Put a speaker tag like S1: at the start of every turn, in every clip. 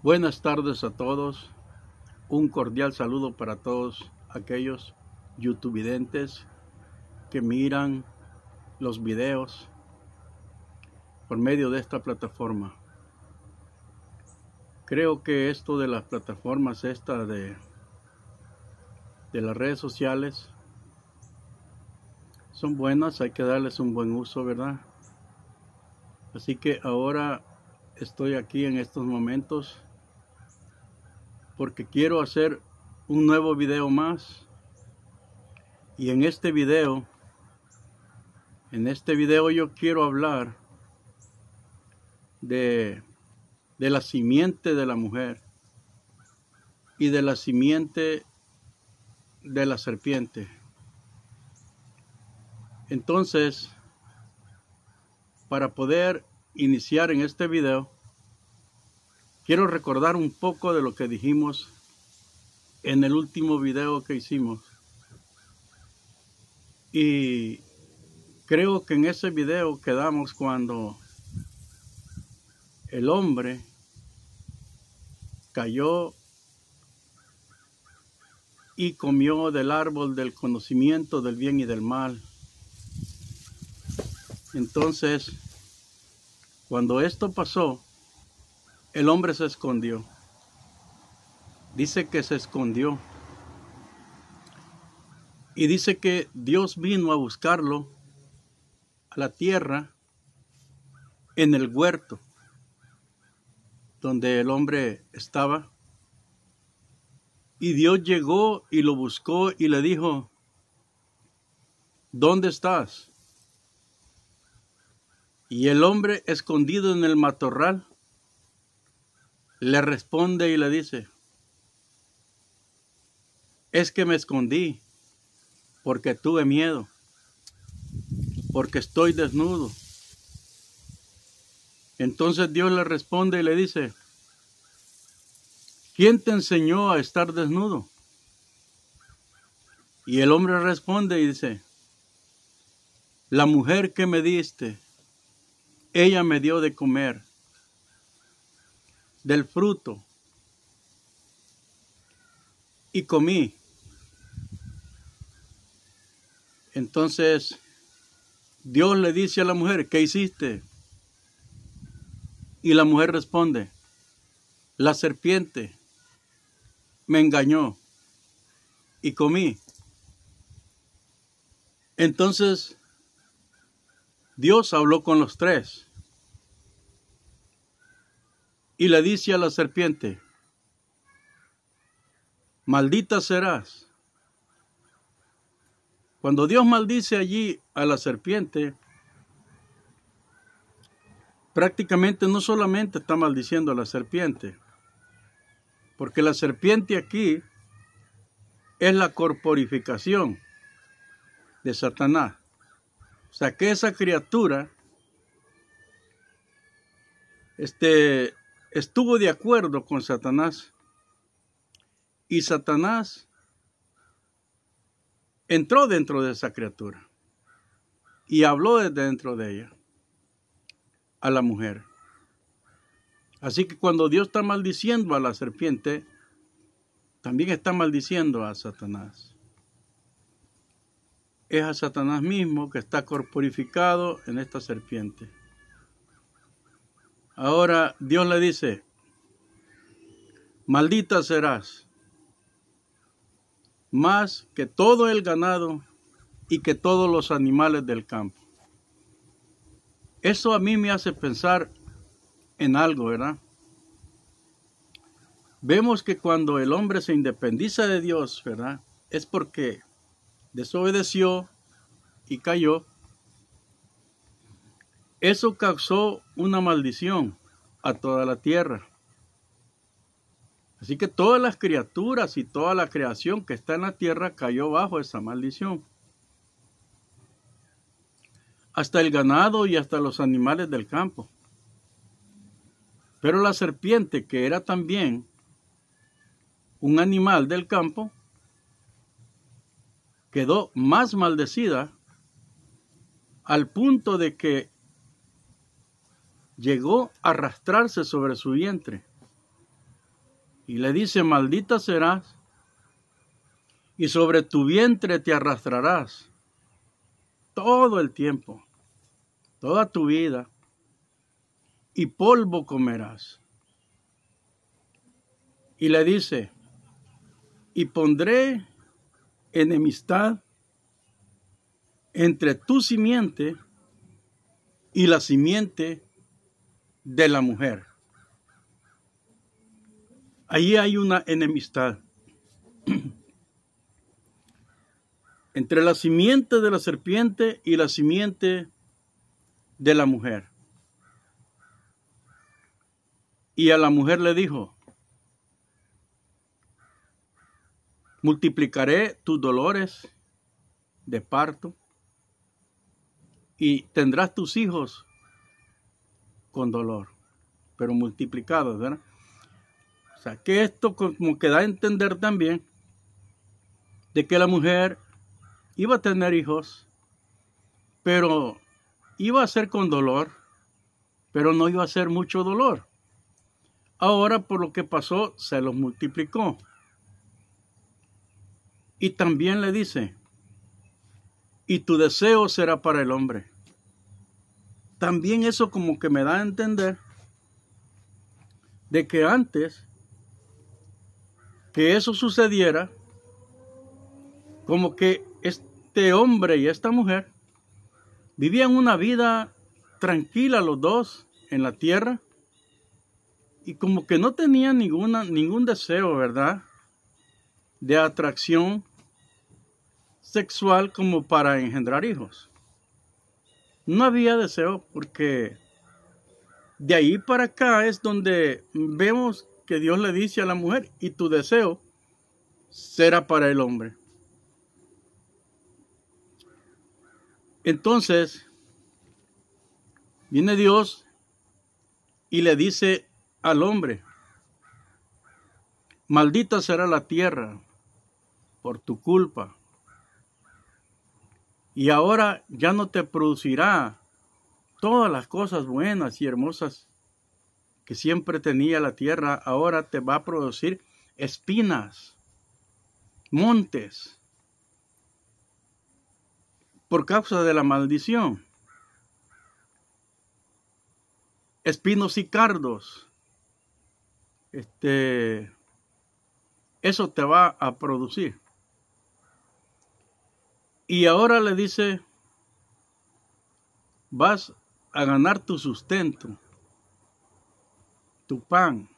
S1: Buenas tardes a todos. Un cordial saludo para todos aquellos youtuvidentes que miran los videos por medio de esta plataforma. Creo que esto de las plataformas de las redes sociales son buenas, hay que darles un buen uso, ¿verdad? Así que ahora estoy aquí en estos momentos porque quiero hacer un nuevo video más, y en este video yo quiero hablar de la simiente de la mujer y de la simiente de la serpiente. Entonces, para poder iniciar en este video, quiero recordar un poco de lo que dijimos en el último video que hicimos. Y creo que en ese video quedamos cuando el hombre cayó y comió del árbol del conocimiento del bien y del mal. Entonces, cuando esto pasó, el hombre se escondió. Dice que se escondió. Y dice que Dios vino a buscarlo a la tierra, en el huerto donde el hombre estaba. Y Dios llegó y lo buscó y le dijo: ¿dónde estás? Y el hombre, escondido en el matorral, le responde y le dice: es que me escondí porque tuve miedo, porque estoy desnudo. Entonces Dios le responde y le dice: ¿quién te enseñó a estar desnudo? Y el hombre responde y dice: la mujer que me diste, ella me dio de comer del fruto y comí. Entonces Dios le dice a la mujer: ¿qué hiciste? Y la mujer responde: la serpiente me engañó y comí. Entonces Dios habló con los tres y le dice a la serpiente: maldita serás. Cuando Dios maldice allí a la serpiente, prácticamente no solamente está maldiciendo a la serpiente, porque la serpiente aquí es la corporificación de Satanás. O sea que esa criatura estuvo de acuerdo con Satanás, y Satanás entró dentro de esa criatura y habló desde dentro de ella a la mujer. Así que cuando Dios está maldiciendo a la serpiente, también está maldiciendo a Satanás. Es a Satanás mismo que está corporificado en esta serpiente. Ahora Dios le dice: maldita serás más que todo el ganado y que todos los animales del campo. Eso a mí me hace pensar en algo, ¿verdad? Vemos que cuando el hombre se independiza de Dios, ¿verdad?, es porque desobedeció y cayó. Eso causó una maldición a toda la tierra. Así que todas las criaturas y toda la creación que está en la tierra cayó bajo esa maldición. Hasta el ganado y hasta los animales del campo. Pero la serpiente, que era también un animal del campo, quedó más maldecida, al punto de que llegó a arrastrarse sobre su vientre Y le dice, maldita serás, y sobre tu vientre te arrastrarás todo el tiempo, toda tu vida, y polvo comerás. Y le dice, y pondré enemistad entre tu simiente y la simiente de la mujer. Allí hay una enemistad entre la simiente de la serpiente y la simiente de la mujer. Y a la mujer le dijo, multiplicaré tus dolores de parto y tendrás tus hijos con dolor, pero multiplicados, ¿verdad? O sea, que esto como que da a entender también de que la mujer iba a tener hijos, pero iba a ser con dolor, pero no iba a ser mucho dolor. Ahora, por lo que pasó, se los multiplicó. Y también le dice, y tu deseo será para el hombre. También eso como que me da a entender de que antes que eso sucediera, como que este hombre y esta mujer vivían una vida tranquila los dos en la tierra y como que no tenían ningún deseo, ¿verdad?, de atracción sexual como para engendrar hijos. No había deseo porque de ahí para acá es donde vemos que Dios le dice a la mujer, y tu deseo será para el hombre. Entonces, viene Dios y le dice al hombre, maldita será la tierra por tu culpa. Y ahora ya no te producirá todas las cosas buenas y hermosas que siempre tenía la tierra. Ahora te va a producir espinas, montes, por causa de la maldición. Espinos y cardos. Eso te va a producir. Y ahora le dice, vas a ganar tu sustento, tu pan,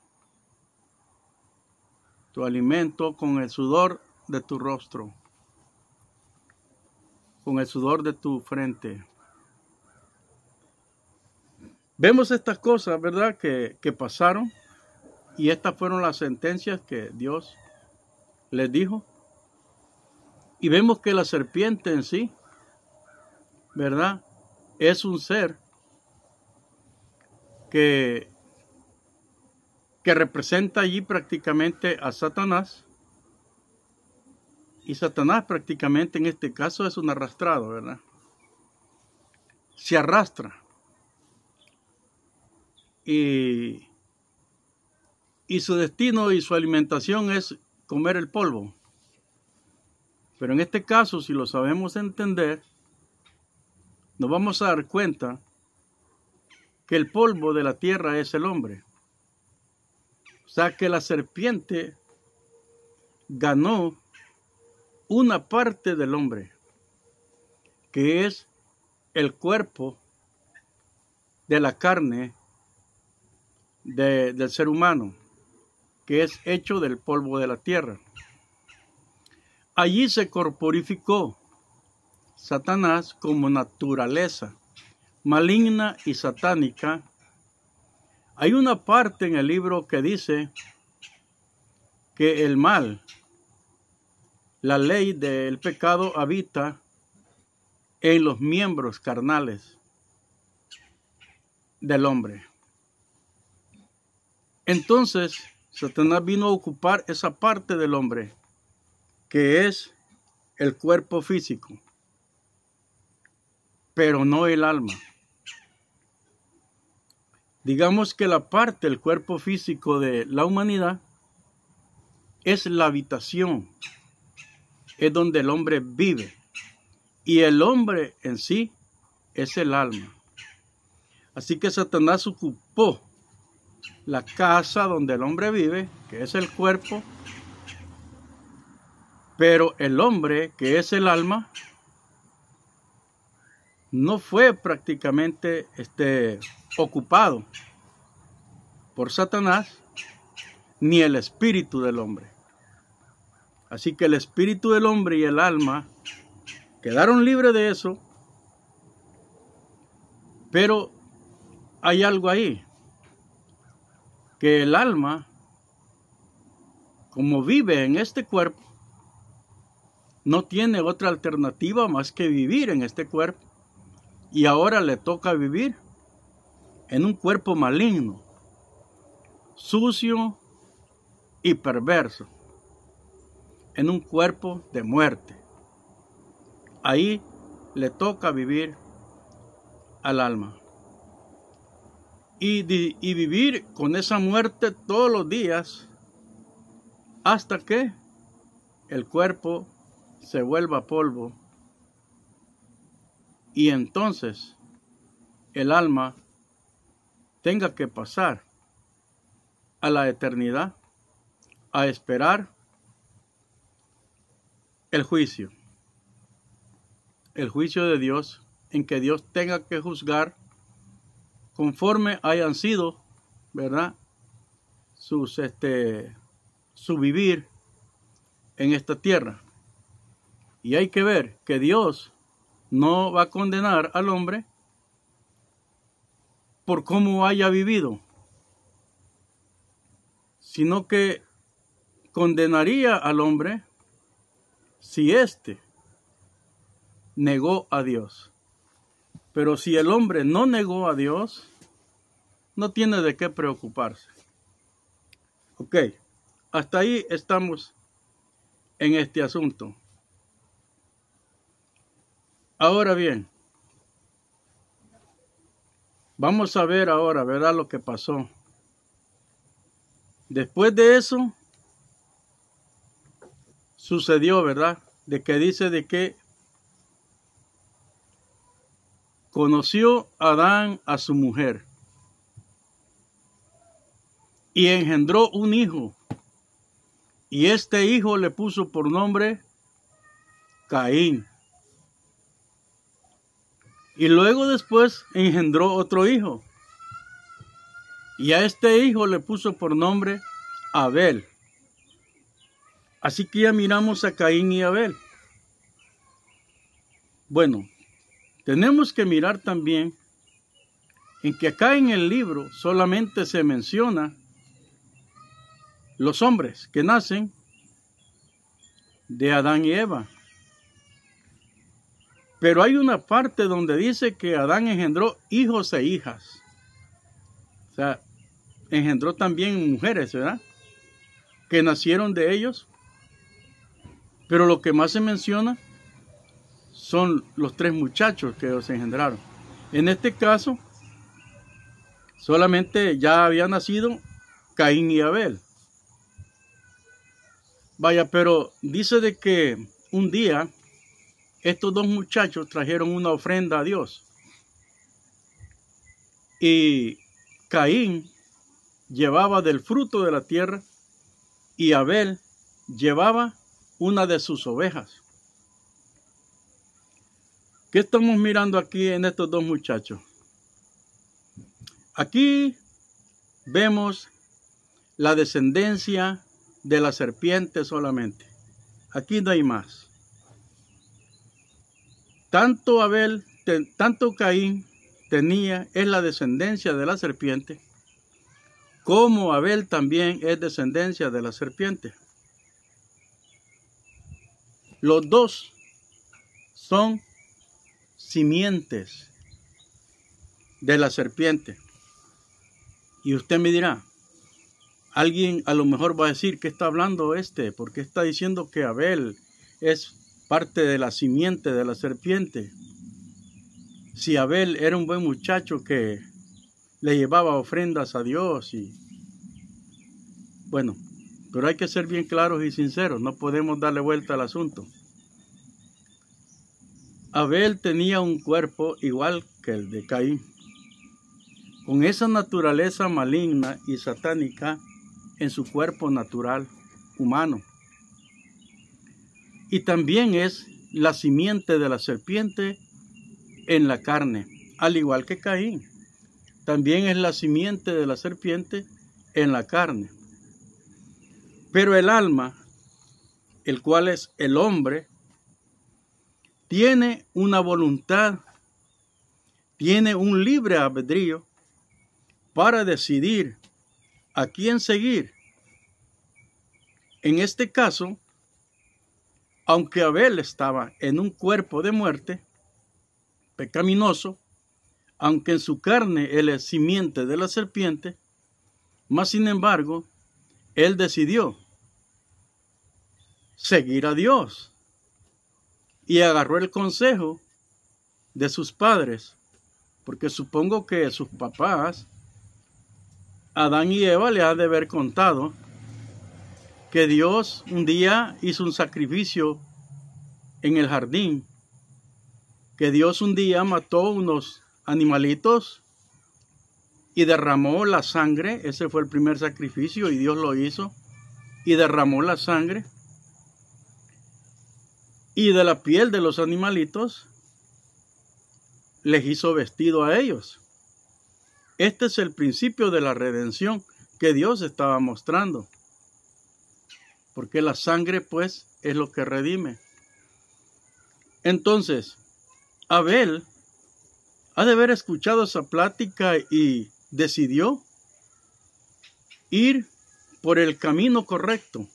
S1: tu alimento con el sudor de tu rostro, con el sudor de tu frente. Vemos estas cosas, ¿verdad?, que pasaron, y estas fueron las sentencias que Dios les dijo. Y vemos que la serpiente en sí, ¿verdad?, es un ser que representa allí prácticamente a Satanás. Y Satanás prácticamente en este caso es un arrastrado, ¿verdad? Se arrastra. Y su destino y su alimentación es comer el polvo. Pero en este caso, si lo sabemos entender, nos vamos a dar cuenta que el polvo de la tierra es el hombre. O sea que la serpiente ganó una parte del hombre, que es el cuerpo de la carne del ser humano, que es hecho del polvo de la tierra. Allí se corporificó Satanás como naturaleza maligna y satánica. Hay una parte en el libro que dice que el mal, la ley del pecado, habita en los miembros carnales del hombre. Entonces, Satanás vino a ocupar esa parte del hombre, que es el cuerpo físico, pero no el alma. Digamos que la parte del cuerpo físico de la humanidad es la habitación, es donde el hombre vive. Y el hombre en sí es el alma. Así que Satanás ocupó la casa donde el hombre vive, que es el cuerpo, pero el hombre, que es el alma, no fue prácticamente ocupado por Satanás, ni el espíritu del hombre. Así que el espíritu del hombre y el alma quedaron libres de eso, pero hay algo ahí, que el alma, como vive en este cuerpo, no tiene otra alternativa más que vivir en este cuerpo, y ahora le toca vivir en un cuerpo maligno, sucio y perverso, en un cuerpo de muerte. Ahí le toca vivir al alma. Y vivir con esa muerte todos los días hasta que el cuerpo se vuelva polvo. Y entonces el alma tenga que pasar a la eternidad a esperar el juicio de Dios, en que Dios tenga que juzgar conforme hayan sido, ¿verdad?, su vivir en esta tierra. Y hay que ver que Dios no va a condenar al hombre por cómo haya vivido, sino que condenaría al hombre si éste negó a Dios. Pero si el hombre no negó a Dios, no tiene de qué preocuparse. Ok, hasta ahí estamos en este asunto. Ahora bien, vamos a ver ahora, ¿verdad?, lo que pasó. Después de eso, sucedió, ¿verdad?, de que dice de que conoció Adán a su mujer y engendró un hijo, y este hijo le puso por nombre Caín. Y luego después engendró otro hijo, y a este hijo le puso por nombre Abel. Así que ya miramos a Caín y Abel. Bueno, tenemos que mirar también en que acá en el libro solamente se menciona los hombres que nacen de Adán y Eva. Pero hay una parte donde dice que Adán engendró hijos e hijas. O sea, engendró también mujeres, ¿verdad?, que nacieron de ellos. Pero lo que más se menciona son los 3 muchachos que ellos engendraron. En este caso, solamente ya había nacido Caín y Abel. Vaya, pero dice de que un día estos 2 muchachos trajeron una ofrenda a Dios. Y Caín llevaba del fruto de la tierra y Abel llevaba una de sus ovejas. ¿Qué estamos mirando aquí en estos 2 muchachos? Aquí vemos la descendencia de la serpiente solamente. Aquí no hay más. Tanto Caín es la descendencia de la serpiente, como Abel también es descendencia de la serpiente. Los 2 son simientes de la serpiente. Y usted me dirá, alguien a lo mejor va a decir, ¿qué está hablando ¿por qué está diciendo que Abel es parte de la simiente de la serpiente? Si Abel era un buen muchacho que le llevaba ofrendas a Dios y bueno, Pero hay que ser bien claros y sinceros, no podemos darle vuelta al asunto. Abel tenía un cuerpo igual que el de Caín, con esa naturaleza maligna y satánica en su cuerpo natural humano. Y también es la simiente de la serpiente en la carne, al igual que Caín. También es la simiente de la serpiente en la carne. Pero el alma, el cual es el hombre, tiene una voluntad, tiene un libre albedrío para decidir a quién seguir. En este caso, aunque Abel estaba en un cuerpo de muerte, pecaminoso, aunque en su carne él es simiente de la serpiente, mas sin embargo, él decidió seguir a Dios y agarró el consejo de sus padres, porque supongo que sus papás, Adán y Eva, le han de haber contado que Dios un día hizo un sacrificio en el jardín, que Dios un día mató unos animalitos y derramó la sangre. Ese fue el primer sacrificio y Dios lo hizo y derramó la sangre, y de la piel de los animalitos les hizo vestido a ellos. Este es el principio de la redención que Dios estaba mostrando, porque la sangre pues es lo que redime. Entonces, Abel ha de haber escuchado esa plática y decidió ir por el camino correcto,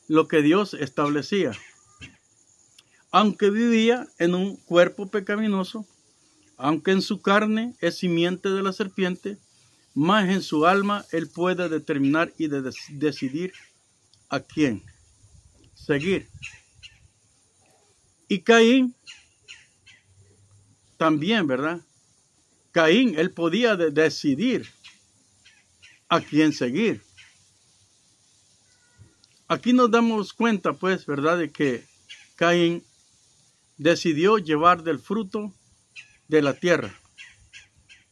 S1: lo que Dios establecía. Aunque vivía en un cuerpo pecaminoso, aunque en su carne es simiente de la serpiente, más en su alma él puede determinar y decidir a quién seguir. Y Caín también, ¿verdad? Caín, él podía decidir a quién seguir. Aquí nos damos cuenta, pues, ¿verdad?, de que Caín decidió llevar del fruto de la tierra.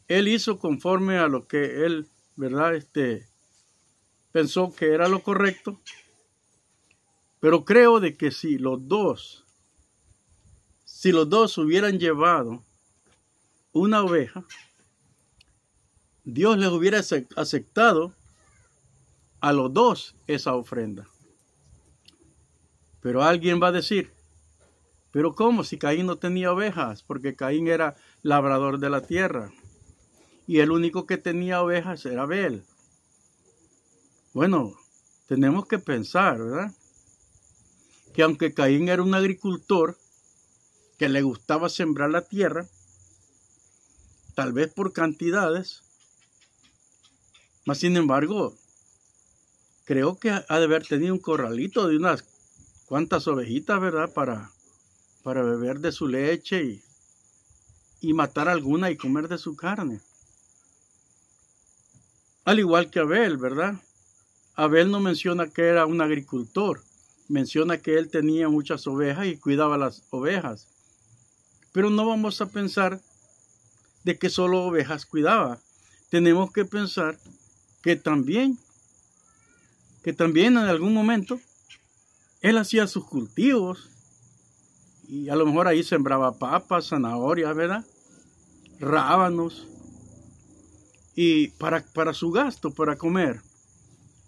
S1: Él hizo conforme a lo que él, ¿verdad?, pensó que era lo correcto. Pero creo de que si los dos hubieran llevado una oveja, Dios les hubiera aceptado a los dos esa ofrenda. Pero alguien va a decir, ¿pero cómo si Caín no tenía ovejas? Porque Caín era labrador de la tierra y el único que tenía ovejas era Abel. Bueno, tenemos que pensar, ¿verdad?, que aunque Caín era un agricultor que le gustaba sembrar la tierra, tal vez por cantidades, mas sin embargo, creo que ha de haber tenido un corralito de unas cuantas ovejitas, ¿verdad?, para beber de su leche y matar alguna y comer de su carne. Al igual que Abel, ¿verdad? Abel no menciona que era un agricultor, menciona que él tenía muchas ovejas y cuidaba las ovejas. Pero no vamos a pensar de que solo ovejas cuidaba. Tenemos que pensar que también en algún momento él hacía sus cultivos y a lo mejor ahí sembraba papas, zanahorias, ¿verdad?, rábanos, y para su gasto, para comer.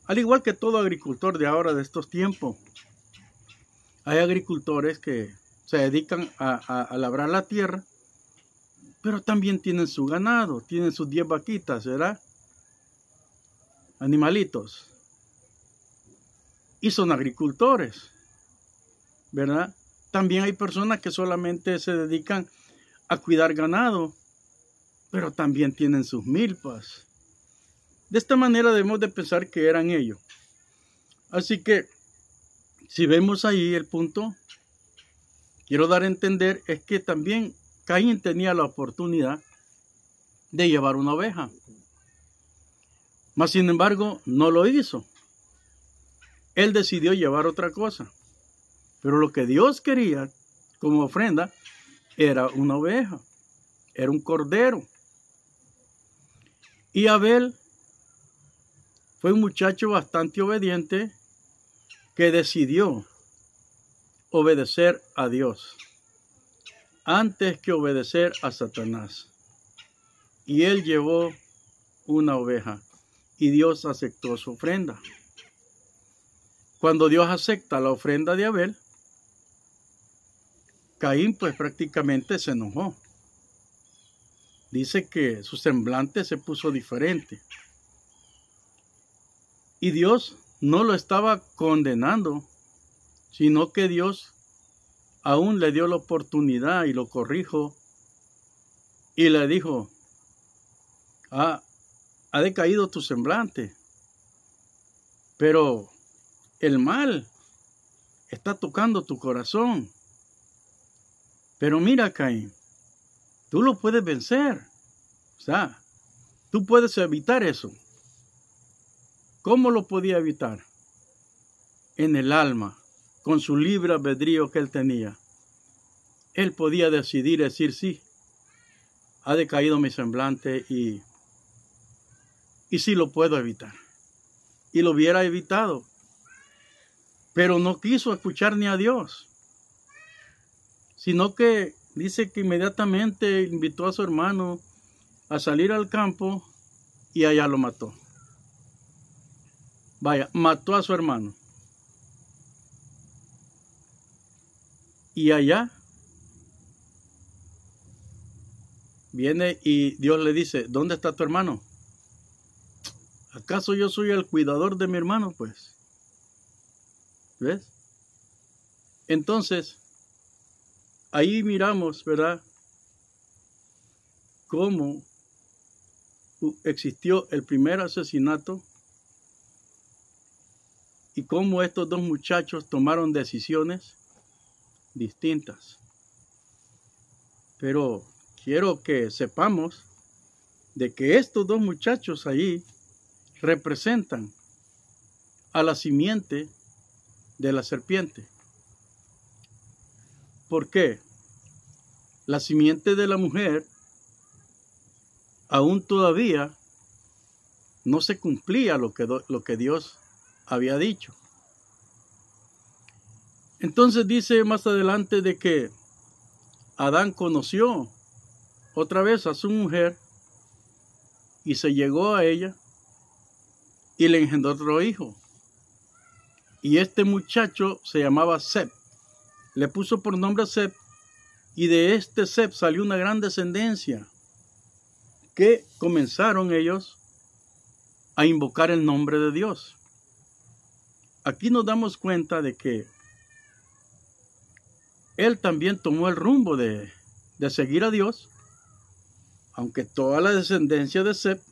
S1: Al igual que todo agricultor de ahora, de estos tiempos, hay agricultores que se dedican a labrar la tierra, pero también tienen su ganado, tienen sus 10 vaquitas, ¿verdad?, animalitos, y son agricultores, ¿verdad? También hay personas que solamente se dedican a cuidar ganado, pero también tienen sus milpas. De esta manera debemos de pensar que eran ellos. Así que, si vemos ahí el punto, quiero dar a entender es que también Caín tenía la oportunidad de llevar una oveja. Mas sin embargo, no lo hizo. él decidió llevar otra cosa. Pero lo que Dios quería como ofrenda era una oveja, era un cordero. Y Abel fue un muchacho bastante obediente que decidió obedecer a Dios antes que obedecer a Satanás. Y él llevó una oveja y Dios aceptó su ofrenda. Cuando Dios acepta la ofrenda de Abel, Caín pues prácticamente se enojó. Dice que su semblante se puso diferente. Y Dios no lo estaba condenando, sino que Dios aún le dio la oportunidad y lo corrijo y le dijo, ha decaído tu semblante, pero el mal está tocando tu corazón. Pero mira, Caín, tú lo puedes vencer. O sea, tú puedes evitar eso. ¿Cómo lo podía evitar? En el alma, con su libre albedrío que él tenía. Él podía decidir decir sí. Ha decaído mi semblante y sí lo puedo evitar. Y lo hubiera evitado. Pero no quiso escuchar ni a Dios. Sino que dice que inmediatamente invitó a su hermano a salir al campo y allá lo mató. Vaya, mató a su hermano. Y allá viene y Dios le dice, ¿dónde está tu hermano? ¿Acaso yo soy el cuidador de mi hermano? Pues, ¿ves? Entonces, ahí miramos, ¿verdad?, cómo existió el primer asesinato y cómo estos dos muchachos tomaron decisiones distintas. Pero quiero que sepamos de que estos dos muchachos allí representan a la simiente de la serpiente. ¿Por qué? La simiente de la mujer aún todavía no se cumplía lo que Dios había dicho. Entonces dice más adelante de que Adán conoció otra vez a su mujer y se llegó a ella y le engendró otro hijo. Y este muchacho se llamaba Set. Le puso por nombre Set y de este Set salió una gran descendencia que comenzaron ellos a invocar el nombre de Dios. Aquí nos damos cuenta de que él también tomó el rumbo de seguir a Dios, aunque toda la descendencia de Set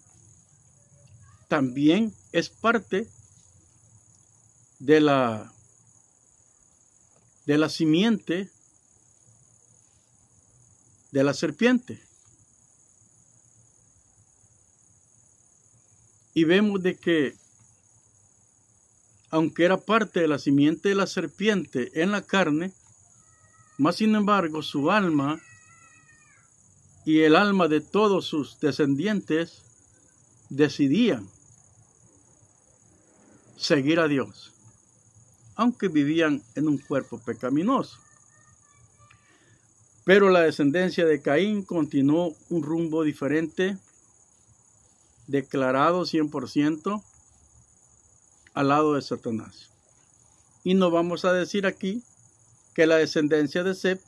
S1: también es parte de la simiente de la serpiente. Y vemos de que aunque era parte de la simiente de la serpiente en la carne, más sin embargo su alma y el alma de todos sus descendientes decidían seguir a Dios, aunque vivían en un cuerpo pecaminoso. Pero la descendencia de Caín continuó un rumbo diferente, declarado 100% al lado de Satanás. Y no vamos a decir aquí que la descendencia de Set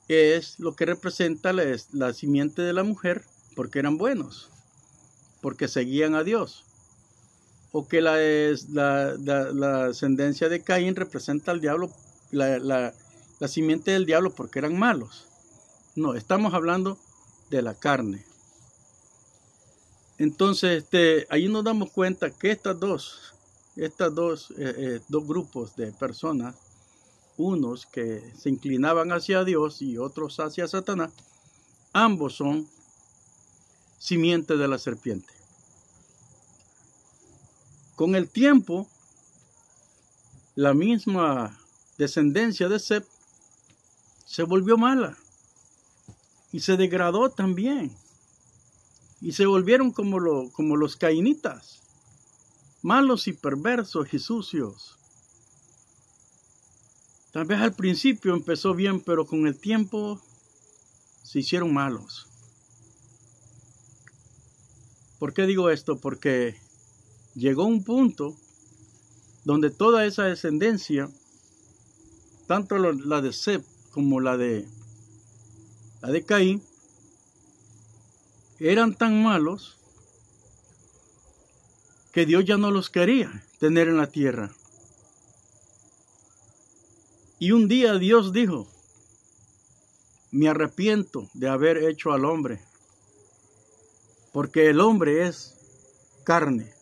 S1: es lo que representa la simiente de la mujer, porque eran buenos, porque seguían a Dios. O que la descendencia de Caín representa al diablo, la simiente del diablo, porque eran malos. No, estamos hablando de la carne. Entonces, ahí nos damos cuenta que estos dos grupos de personas, unos que se inclinaban hacia Dios y otros hacia Satanás, ambos son simiente de la serpiente. Con el tiempo, la misma descendencia de Seth se volvió mala y se degradó también y se volvieron como los cainitas, malos y perversos y sucios. Tal vez al principio empezó bien, pero con el tiempo se hicieron malos. ¿Por qué digo esto? Porque llegó un punto donde toda esa descendencia, tanto la de Seth como la de Caín, eran tan malos que Dios ya no los quería tener en la tierra. Y un día Dios dijo: me arrepiento de haber hecho al hombre, porque el hombre es carne.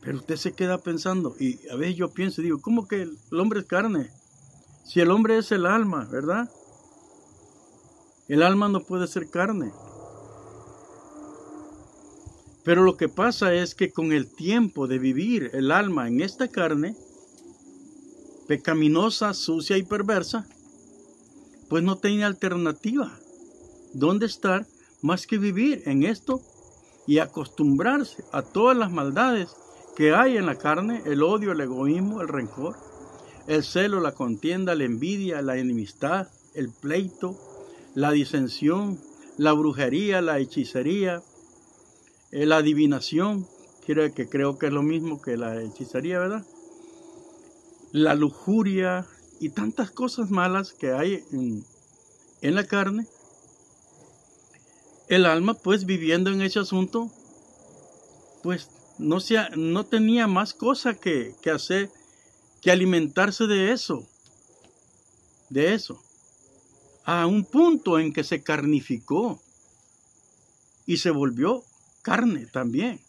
S1: Pero usted se queda pensando, y a veces yo pienso y digo, ¿cómo que el hombre es carne? Si el hombre es el alma, ¿verdad? El alma no puede ser carne. Pero lo que pasa es que con el tiempo de vivir el alma en esta carne, pecaminosa, sucia y perversa, pues no tiene alternativa dónde estar más que vivir en esto y acostumbrarse a todas las maldades que hay en la carne: el odio, el egoísmo, el rencor, el celo, la contienda, la envidia, la enemistad, el pleito, la disensión, la brujería, la hechicería, la adivinación, creo que es lo mismo que la hechicería, ¿verdad? La lujuria y tantas cosas malas que hay en la carne. El alma, pues, viviendo en ese asunto, pues no tenía más cosa que hacer que alimentarse de eso, a un punto en que se carnificó y se volvió carne también.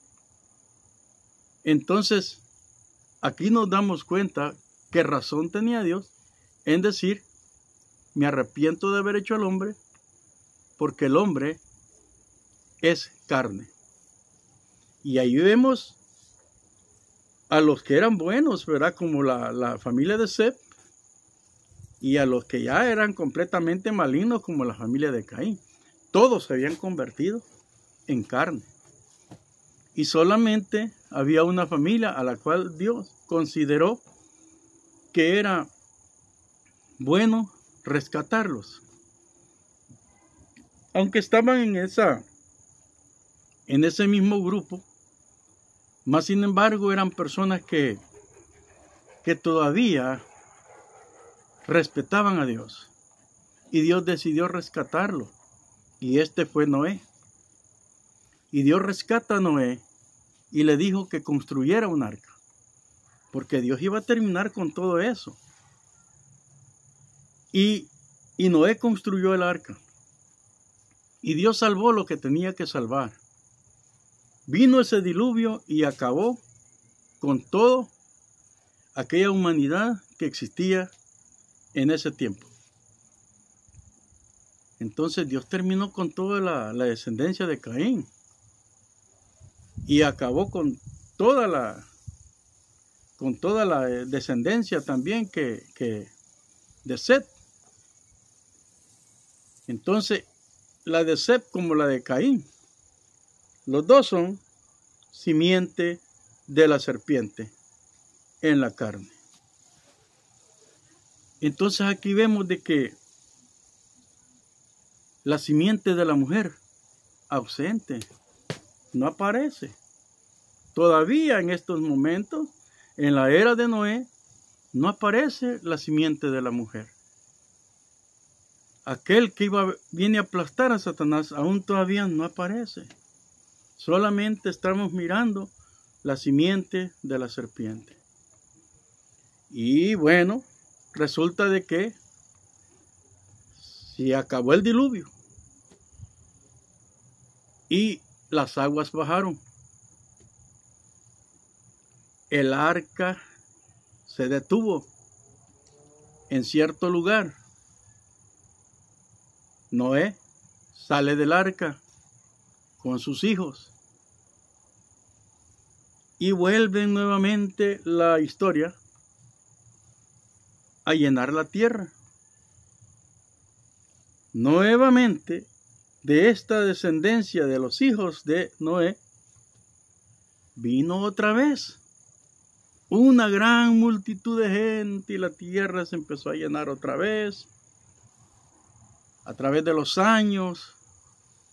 S1: Entonces, aquí nos damos cuenta qué razón tenía Dios en decir: me arrepiento de haber hecho al hombre, porque el hombre es carne. Y ahí vemos a los que eran buenos, ¿verdad? Como la familia de Seth, y a los que ya eran completamente malignos, como la familia de Caín. Todos se habían convertido en carne. Y solamente había una familia a la cual Dios consideró que era bueno rescatarlos. Aunque estaban en ese mismo grupo, más sin embargo eran personas que todavía respetaban a Dios. Y Dios decidió rescatarlo. Y este fue Noé. Y Dios rescata a Noé y le dijo que construyera un arca, porque Dios iba a terminar con todo eso. Y Noé construyó el arca. Y Dios salvó lo que tenía que salvar. Vino ese diluvio y acabó con toda aquella humanidad que existía en ese tiempo. Entonces Dios terminó con toda la descendencia de Caín. Y acabó con toda la descendencia también que de Seth. Entonces, la de Seth como la de Caín, los dos son simiente de la serpiente en la carne. Entonces aquí vemos de que la simiente de la mujer, ausente, no aparece. Todavía en estos momentos, en la era de Noé, no aparece la simiente de la mujer. Aquel que viene a aplastar a Satanás aún todavía no aparece. Solamente estamos mirando la simiente de la serpiente. Y bueno, resulta de que si acabó el diluvio y las aguas bajaron, el arca se detuvo en cierto lugar. Noé sale del arca con sus hijos y vuelve nuevamente la historia a llenar la tierra. Nuevamente, de esta descendencia de los hijos de Noé, vino otra vez una gran multitud de gente y la tierra se empezó a llenar otra vez. A través de los años,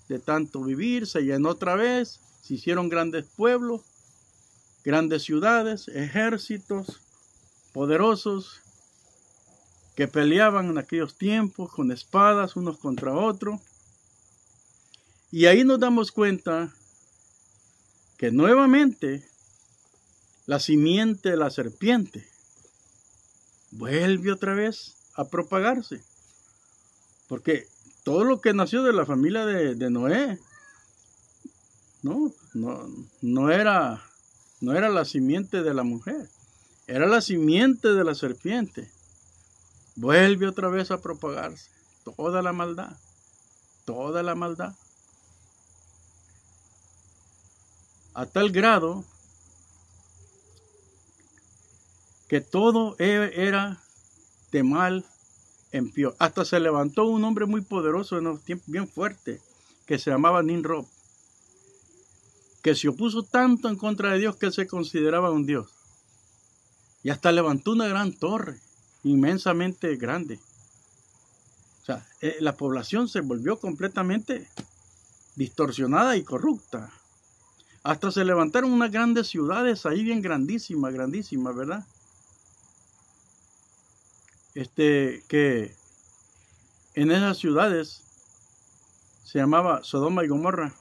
S1: de tanto vivir, se llenó otra vez, se hicieron grandes pueblos, grandes ciudades, ejércitos poderosos que peleaban en aquellos tiempos con espadas unos contra otros. Y ahí nos damos cuenta que nuevamente la simiente de la serpiente vuelve otra vez a propagarse. Porque todo lo que nació de la familia de Noé no era la simiente de la mujer, era la simiente de la serpiente. Vuelve otra vez a propagarse toda la maldad, toda la maldad. A tal grado que todo era de mal en peor. Hasta se levantó un hombre muy poderoso en los tiempos, bien fuerte, que se llamaba Nimrod, que se opuso tanto en contra de Dios que él se consideraba un Dios. Y hasta levantó una gran torre, inmensamente grande. O sea, la población se volvió completamente distorsionada y corrupta. Hasta se levantaron unas grandes ciudades ahí bien grandísimas, grandísimas, ¿verdad? Que en esas ciudades se llamaba Sodoma y Gomorra,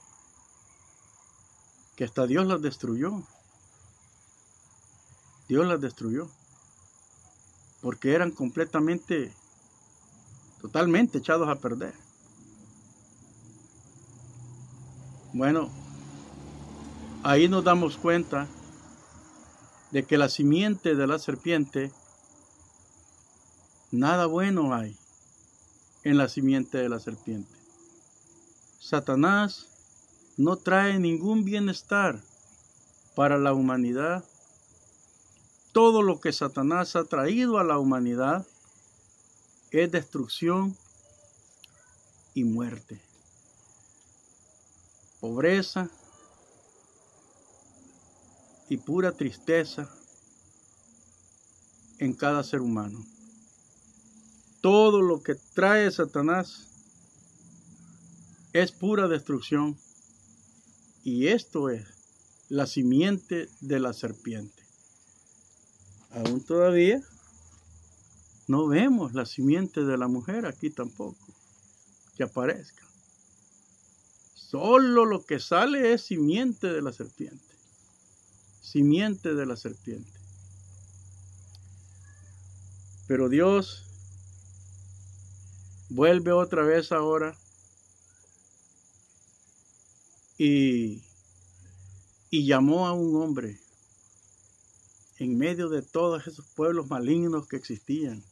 S1: que hasta Dios las destruyó. Dios las destruyó, porque eran totalmente echados a perder. Bueno, ahí nos damos cuenta de que la simiente de la serpiente, nada bueno hay en la simiente de la serpiente. Satanás no trae ningún bienestar para la humanidad. Todo lo que Satanás ha traído a la humanidad es destrucción y muerte, pobreza y pura tristeza en cada ser humano. Todo lo que trae Satanás es pura destrucción, y esto es la simiente de la serpiente. Aún todavía no vemos la simiente de la mujer aquí tampoco que aparezca. Solo lo que sale es simiente de la serpiente. Simiente de la serpiente. Pero Dios vuelve otra vez ahora y llamó a un hombre en medio de todos esos pueblos malignos que existían.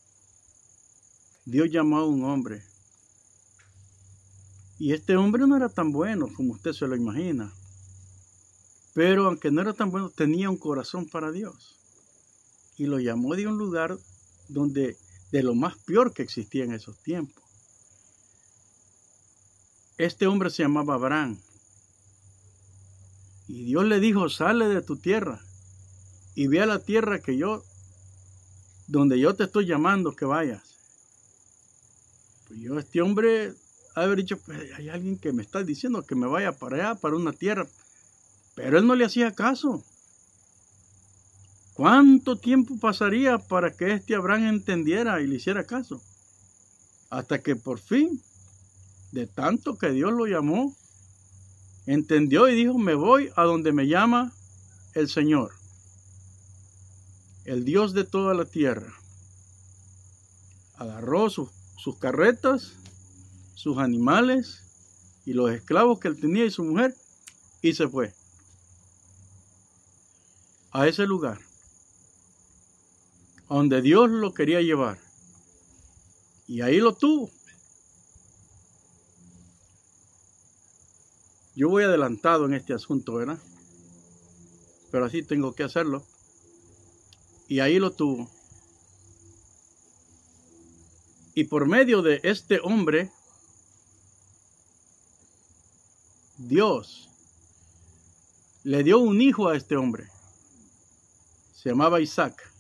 S1: Dios llamó a un hombre. Y este hombre no era tan bueno como usted se lo imagina. Pero aunque no era tan bueno, tenía un corazón para Dios. Y lo llamó de un lugar de lo más peor que existía en esos tiempos. Este hombre se llamaba Abraham. Y Dios le dijo, sale de tu tierra y ve a la tierra donde yo te estoy llamando que vayas. Pues este hombre ha haber dicho, pues hay alguien que me está diciendo que me vaya para allá, para una tierra. Pero él no le hacía caso. ¿Cuánto tiempo pasaría para que este Abraham entendiera y le hiciera caso? Hasta que por fin, de tanto que Dios lo llamó, entendió y dijo, me voy a donde me llama el Señor, el Dios de toda la tierra. Agarró sus carretas, sus animales y los esclavos que él tenía y su mujer y se fue a ese lugar a donde Dios lo quería llevar, y ahí lo tuvo. Yo voy adelantado en este asunto, ¿verdad? Pero así tengo que hacerlo. Y ahí lo tuvo. Y por medio de este hombre, Dios le dio un hijo a este hombre. Se llamaba Isaac.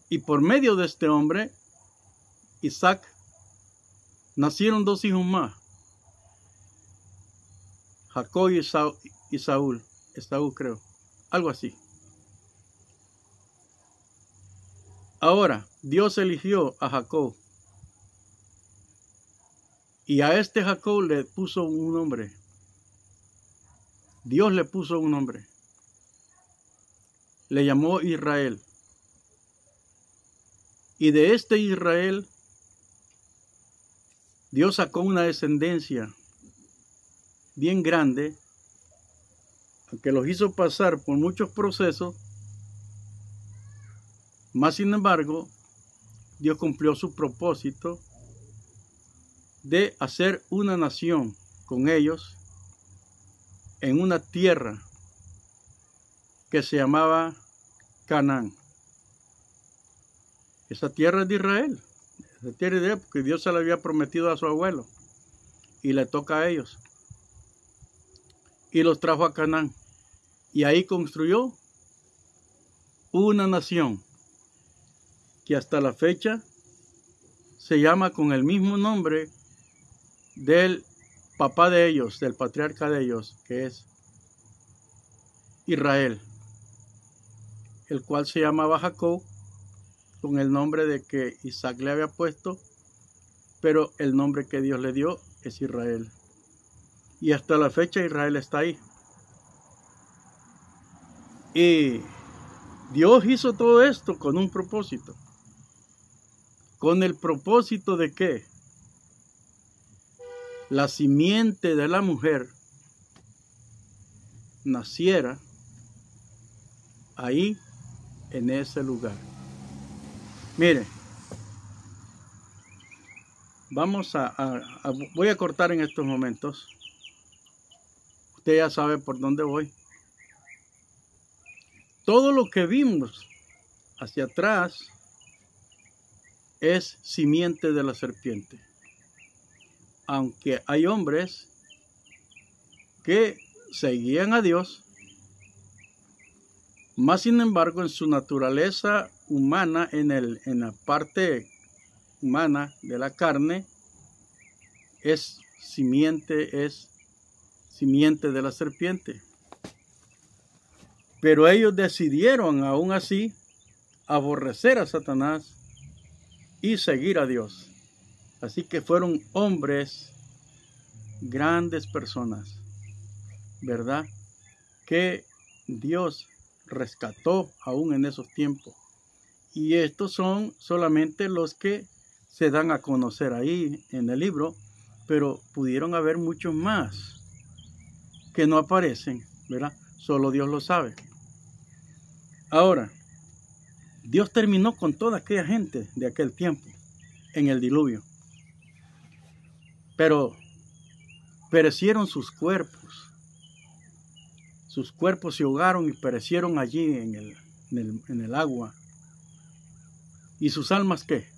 S1: Y por medio de este hombre, Isaac, nacieron dos hijos más. Jacob y Saúl. Esaú, creo. Algo así. Ahora, Dios eligió a Jacob. Y a este Jacob le puso un nombre. Dios le puso un nombre. Le llamó Israel. Y de este Israel, Dios sacó una descendencia bien grande, que los hizo pasar por muchos procesos. Más sin embargo, Dios cumplió su propósito de hacer una nación con ellos en una tierra que se llamaba Canaán. Esa tierra es de Israel. Esa tierra es de Israel porque Dios se la había prometido a su abuelo. Y le toca a ellos. Y los trajo a Canaán. Y ahí construyó una nación que hasta la fecha se llama con el mismo nombre del papá de ellos, del patriarca de ellos, que es Israel, el cual se llamaba Jacob, con el nombre de que Isaac le había puesto, pero el nombre que Dios le dio es Israel. Y hasta la fecha Israel está ahí. Y Dios hizo todo esto con un propósito. ¿Con el propósito de qué? La simiente de la mujer naciera ahí, en ese lugar. Mire, voy a cortar en estos momentos. Usted ya sabe por dónde voy. Todo lo que vimos hacia atrás es simiente de la serpiente. Aunque hay hombres que seguían a Dios, más sin embargo en su naturaleza humana, en la parte humana de la carne, es simiente de la serpiente. Pero ellos decidieron aún así aborrecer a Satanás y seguir a Dios. Así que fueron hombres, grandes personas, ¿verdad? Que Dios rescató aún en esos tiempos. Y estos son solamente los que se dan a conocer ahí en el libro, pero pudieron haber muchos más que no aparecen, ¿verdad? Solo Dios lo sabe. Ahora, Dios terminó con toda aquella gente de aquel tiempo en el diluvio. Pero perecieron sus cuerpos. Sus cuerpos se ahogaron y perecieron allí en el agua. ¿Y sus almas qué?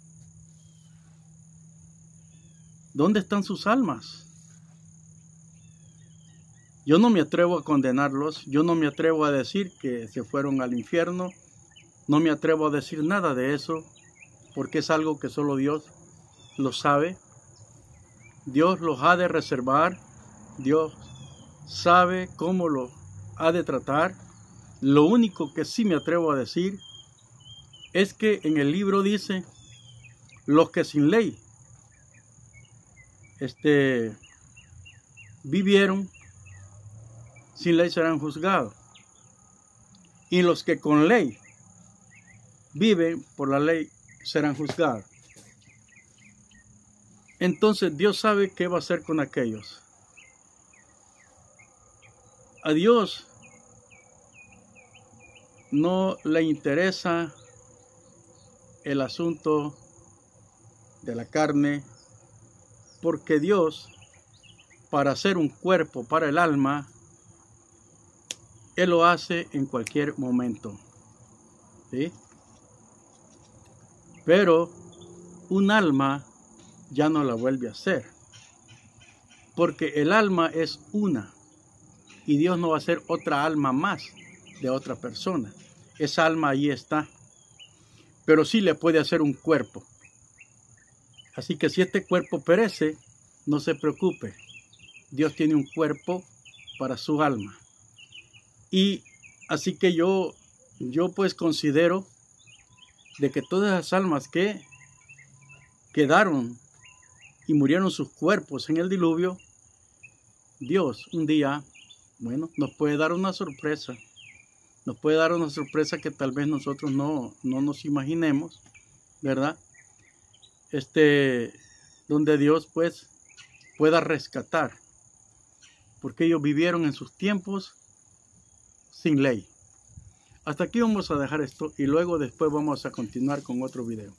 S1: ¿Dónde están sus almas? Yo no me atrevo a condenarlos, yo no me atrevo a decir que se fueron al infierno, no me atrevo a decir nada de eso, porque es algo que solo Dios lo sabe. Dios los ha de reservar, Dios sabe cómo los ha de tratar. Lo único que sí me atrevo a decir es que en el libro dice, los que sin ley vivieron, sin ley serán juzgados. Y los que con ley viven, por la ley serán juzgados. Entonces Dios sabe qué va a hacer con aquellos. A Dios no le interesa el asunto de la carne, porque Dios, para hacer un cuerpo para el alma, Él lo hace en cualquier momento. ¿Sí? Pero un alma ya no la vuelve a ser, porque el alma es una y Dios no va a hacer otra alma más de otra persona. Esa alma ahí está, pero sí le puede hacer un cuerpo. Así que si este cuerpo perece, no se preocupe, Dios tiene un cuerpo para su alma. Y así que yo pues considero de que todas las almas que quedaron y murieron sus cuerpos en el diluvio, Dios un día, bueno, nos puede dar una sorpresa. Nos puede dar una sorpresa que tal vez nosotros no nos imaginemos, ¿verdad? Donde Dios pues pueda rescatar, porque ellos vivieron en sus tiempos sin ley. Hasta aquí vamos a dejar esto y luego después vamos a continuar con otro video.